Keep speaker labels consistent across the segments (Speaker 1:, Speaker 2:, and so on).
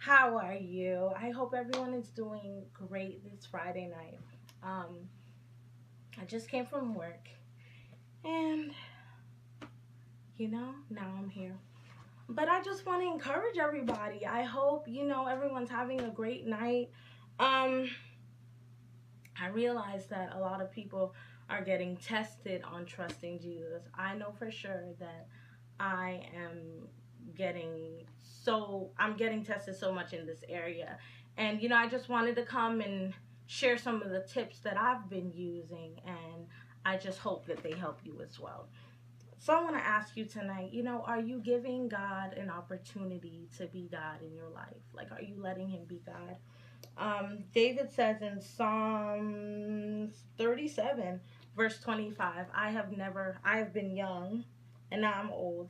Speaker 1: How are you? I hope everyone is doing great this Friday night. Um, I just came from work and now I'm here. But I just want to encourage everybody. I hope, everyone's having a great night. Um, I realize that a lot of people are getting tested on trusting Jesus. I know for sure that I am I'm getting tested so much in this area. And I just wanted to come and share some of the tips that I've been using, and I just hope that they help you as well. So I want to ask you tonight, are you giving God an opportunity to be God in your life? Like, are you letting him be God? David says in Psalms 37, verse 25, I have been young and now I'm old,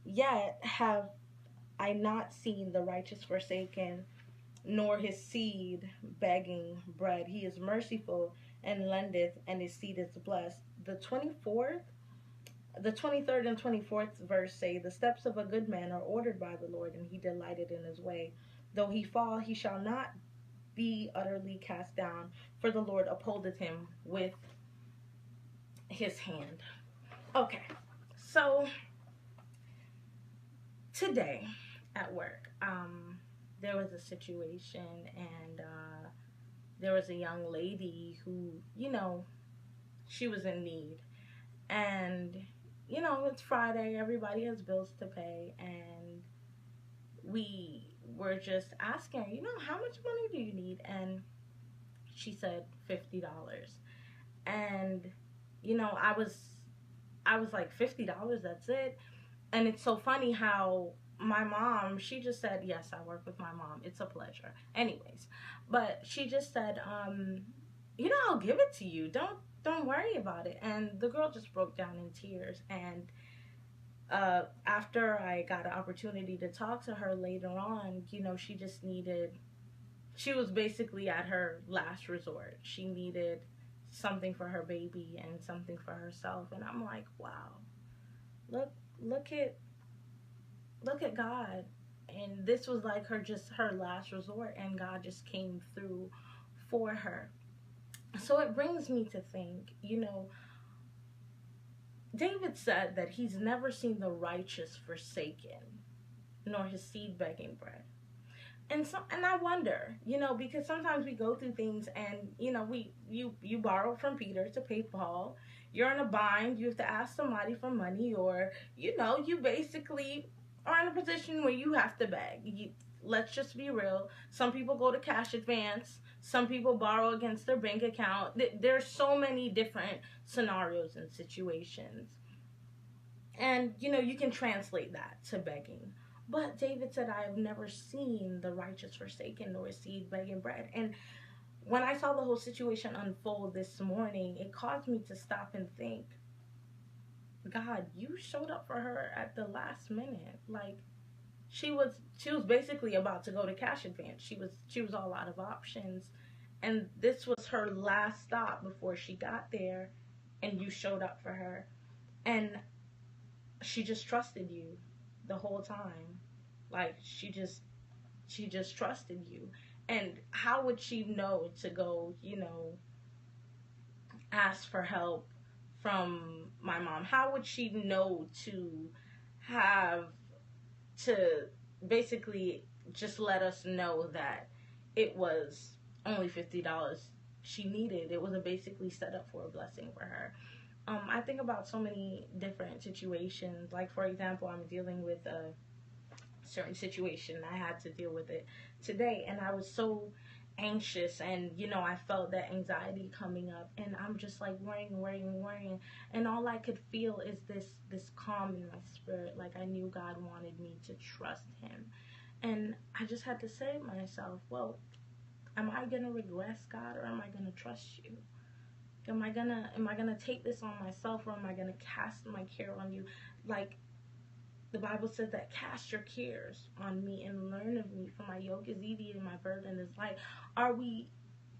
Speaker 1: yet have I not seen the righteous forsaken, nor his seed begging bread. He is merciful and lendeth, and his seed is blessed. The 23rd and 24th verse say, the steps of a good man are ordered by the Lord, and he delighted in his way. Though he fall, he shall not be utterly cast down, for the Lord upholdeth him with his hand. Okay, so today at work, there was a situation, and there was a young lady who, she was in need. And, it's Friday, everybody has bills to pay, and we were just asking her, how much money do you need? And she said $50. And I was like, $50, that's it. And it's so funny how my mom, she just said, yes, I work with my mom, it's a pleasure. Anyways, but she just said, I'll give it to you, don't worry about it. And the girl just broke down in tears. And after I got an opportunity to talk to her later on, she was basically at her last resort. She needed something for her baby and something for herself. And I'm like, wow, look, look at, look at God. And this was like her last resort, and God just came through for her. So it brings me to think, David said that he's never seen the righteous forsaken, nor his seed begging bread. And I wonder, because sometimes we go through things, and you borrow from Peter to pay Paul. You're in a bind, you have to ask somebody for money, or you basically are in a position where you have to beg. Let's just be real. Some people go to cash advance. Some people borrow against their bank account. There's so many different scenarios and situations. And you can translate that to begging. But David said, I have never seen the righteous forsaken, nor his seed begging bread. And when I saw the whole situation unfold this morning, it caused me to stop and think, God, you showed up for her at the last minute. Like, she was basically about to go to cash advance. She was all out of options. And this was her last stop before she got there, and you showed up for her. And she just trusted you the whole time. Like, she just trusted you. And how would she know to go, ask for help from my mom? How would she know to have to basically just let us know that it was only $50 she needed? It was basically set up for a blessing for her. I think about so many different situations. Like, for example, I'm dealing with a certain situation. I had to deal with it today, and I was so anxious, and I felt that anxiety coming up, and I'm just like worrying, and all I could feel is this calm in my spirit. Like, I knew God wanted me to trust him, and I just had to say to myself, well, am I gonna regress, God, or am I gonna trust you? Am I gonna take this on myself, or am I gonna cast my care on you? Like, the Bible says that cast your cares on me and learn of me, for my yoke is easy and my burden is light. Are we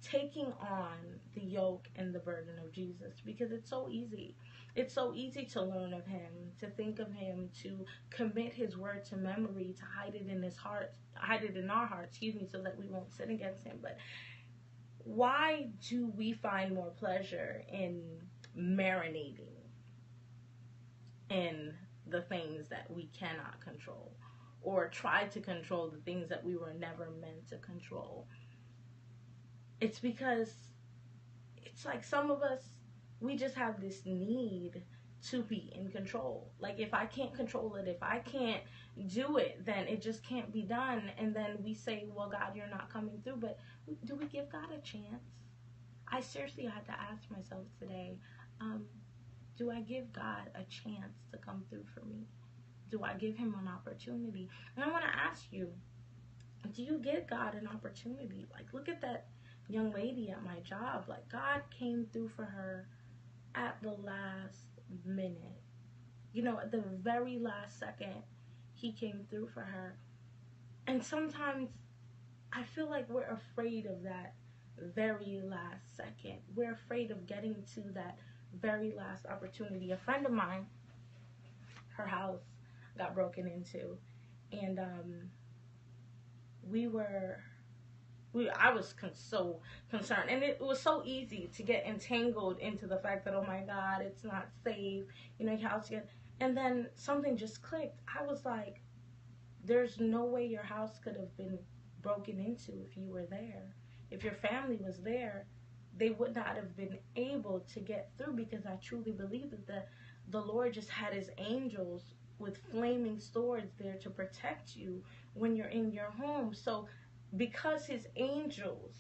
Speaker 1: taking on the yoke and the burden of Jesus? Because it's so easy. It's so easy to learn of him, to think of him, to commit his word to memory, to hide it in his heart, hide it in our hearts, so that we won't sin against him. But why do we find more pleasure in marinating in the things that we cannot control, or try to control the things that we were never meant to control? It's because it's like some of us, we just have this need to be in control. Like, if I can't control it, if I can't do it, then it just can't be done. And then we say, well, God, you're not coming through. But do we give God a chance? I seriously had to ask myself today, do I give God a chance to come through for me? Do I give him an opportunity? And I want to ask you, do you give God an opportunity? Like, look at that young lady at my job. Like, God came through for her at the last minute. At the very last second, he came through for her. And sometimes I feel like we're afraid of that very last second. We're afraid of getting to that very last opportunity. A friend of mine, her house got broken into, and I was so concerned, and it was so easy to get entangled into the fact that, oh my God, it's not safe, your house again. And then something just clicked. I was like, there's no way your house could have been broken into if you were there. If your family was there, they would not have been able to get through, because I truly believe that the Lord just had his angels with flaming swords there to protect you when you're in your home. So because his angels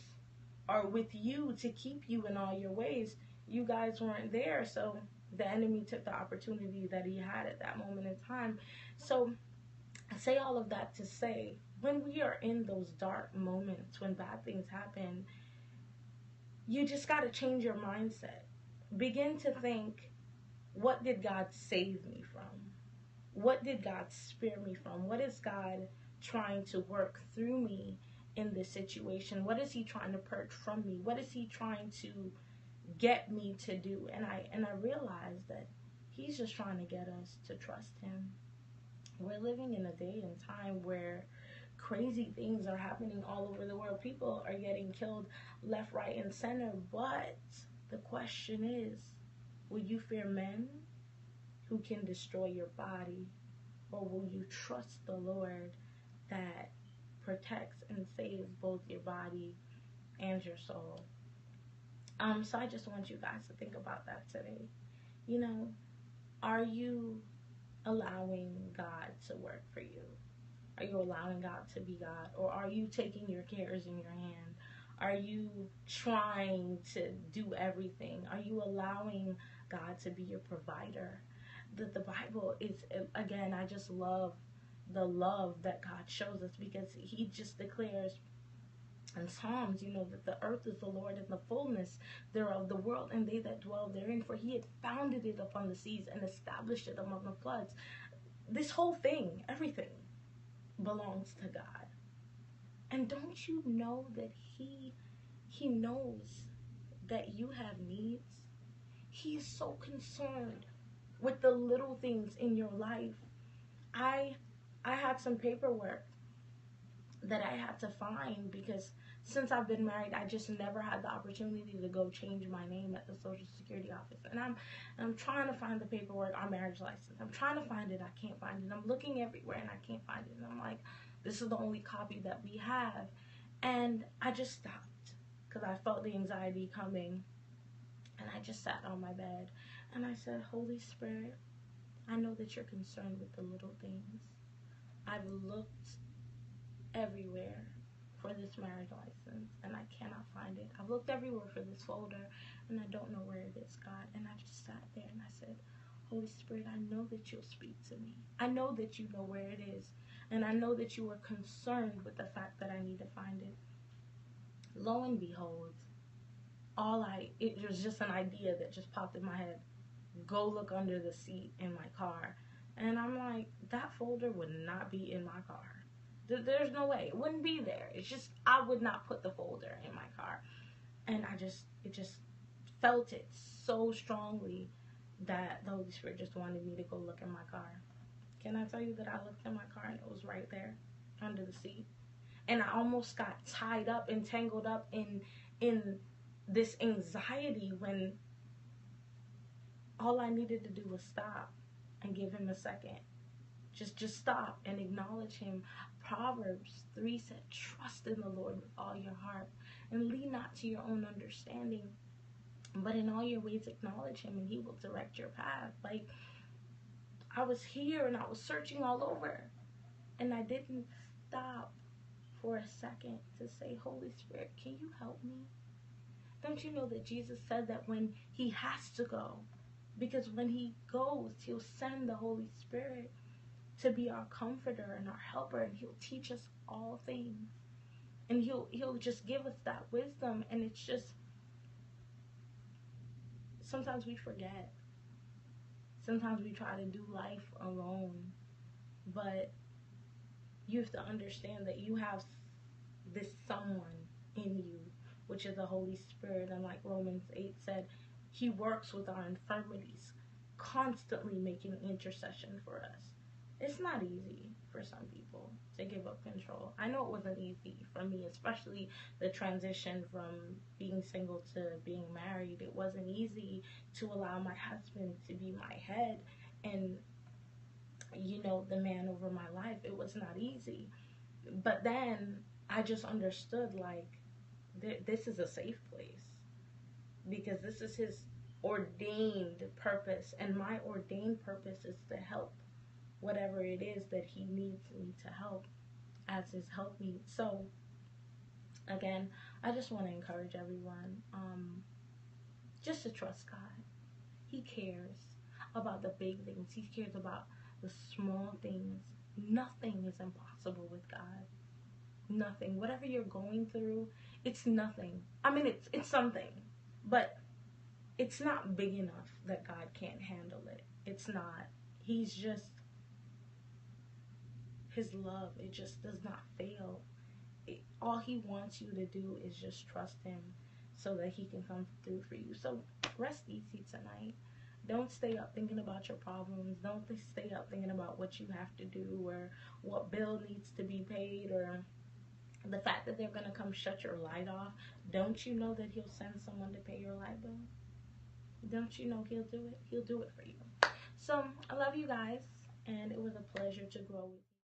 Speaker 1: are with you to keep you in all your ways, you guys weren't there. So the enemy took the opportunity that he had at that moment in time. So I say all of that to say, when we are in those dark moments, when bad things happen, you just got to change your mindset. Begin to think, what did God save me from? What did God spare me from? What is God trying to work through me in this situation? What is he trying to purge from me? What is he trying to get me to do? And I realized that he's just trying to get us to trust him. We're living in a day and time where crazy things are happening all over the world. People are getting killed left, right, and center. But the question is, will you fear men who can destroy your body, or will you trust the Lord that protects and saves both your body and your soul? So I just want you guys to think about that today. Are you allowing God to work for you? Are you allowing God to be God? Or are you taking your cares in your hand? Are you trying to do everything? Are you allowing God to be your provider? The Bible is, again, I just love the love that God shows us, because he just declares in Psalms, that the earth is the Lord and the fullness thereof, the world and they that dwell therein. For he had founded it upon the seas and established it among the floods. This whole thing, everything, belongs to God. And don't you know that he knows that you have needs? He is so concerned with the little things in your life. I had some paperwork that I had to find, because since I've been married, I just never had the opportunity to go change my name at the Social Security office. And I'm trying to find the paperwork, our marriage license. I'm trying to find it. I can't find it. I'm looking everywhere and I can't find it. And I'm like, this is the only copy that we have. And I just stopped, because I felt the anxiety coming. And I just sat on my bed and I said, Holy Spirit, I know that you're concerned with the little things. I've looked everywhere for this marriage license and I cannot find it. I've looked everywhere for this folder and I don't know where it is, God. And I just sat there and I said, Holy Spirit, I know that you'll speak to me. I know that you know where it is. And I know that you are concerned with the fact that I need to find it. Lo and behold, it was just an idea that just popped in my head. Go look under the seat in my car. And I'm like, that folder would not be in my car. There's no way. It wouldn't be there. It's just, I would not put the folder in my car. And it just felt it so strongly that the Holy Spirit just wanted me to go look in my car. Can I tell you that I looked in my car and it was right there under the seat? And I almost got tied up and tangled up in this anxiety when all I needed to do was stop and give him a second. Just stop and acknowledge him. Proverbs 3 said, trust in the Lord with all your heart and lean not to your own understanding, but in all your ways acknowledge him and he will direct your path. Like, I was here and I was searching all over and I didn't stop for a second to say, Holy Spirit, can you help me? Don't you know that Jesus said that when he has to go, because when he goes, he'll send the Holy Spirit to be our comforter and our helper, and he'll teach us all things. And he'll just give us that wisdom. And it's just, sometimes we forget. Sometimes we try to do life alone. But you have to understand that you have this someone in you, which is the Holy Spirit. And like Romans 8 said, he works with our infirmities, constantly making intercession for us. It's not easy for some people to give up control. I know it wasn't easy for me, especially the transition from being single to being married. It wasn't easy to allow my husband to be my head and, you know, the man over my life. It was not easy. But then I just understood, like, this is a safe place because this is his ordained purpose, and my ordained purpose is to help whatever it is that he needs me to help as his helpmeet. So again, I just want to encourage everyone just to trust God. He cares about the big things. He cares about the small things. Nothing is impossible with God. Nothing. Whatever you're going through, it's nothing. I mean, it's something, but it's not big enough that God can't handle it. It's not. He's just, his love, it just does not fail. All he wants you to do is just trust him so that he can come through for you. So rest easy tonight. Don't stay up thinking about your problems. Don't stay up thinking about what you have to do or what bill needs to be paid or the fact that they're going to come shut your light off. Don't you know that he'll send someone to pay your light bill? Don't you know he'll do it? He'll do it for you. So I love you guys, and it was a pleasure to grow with you.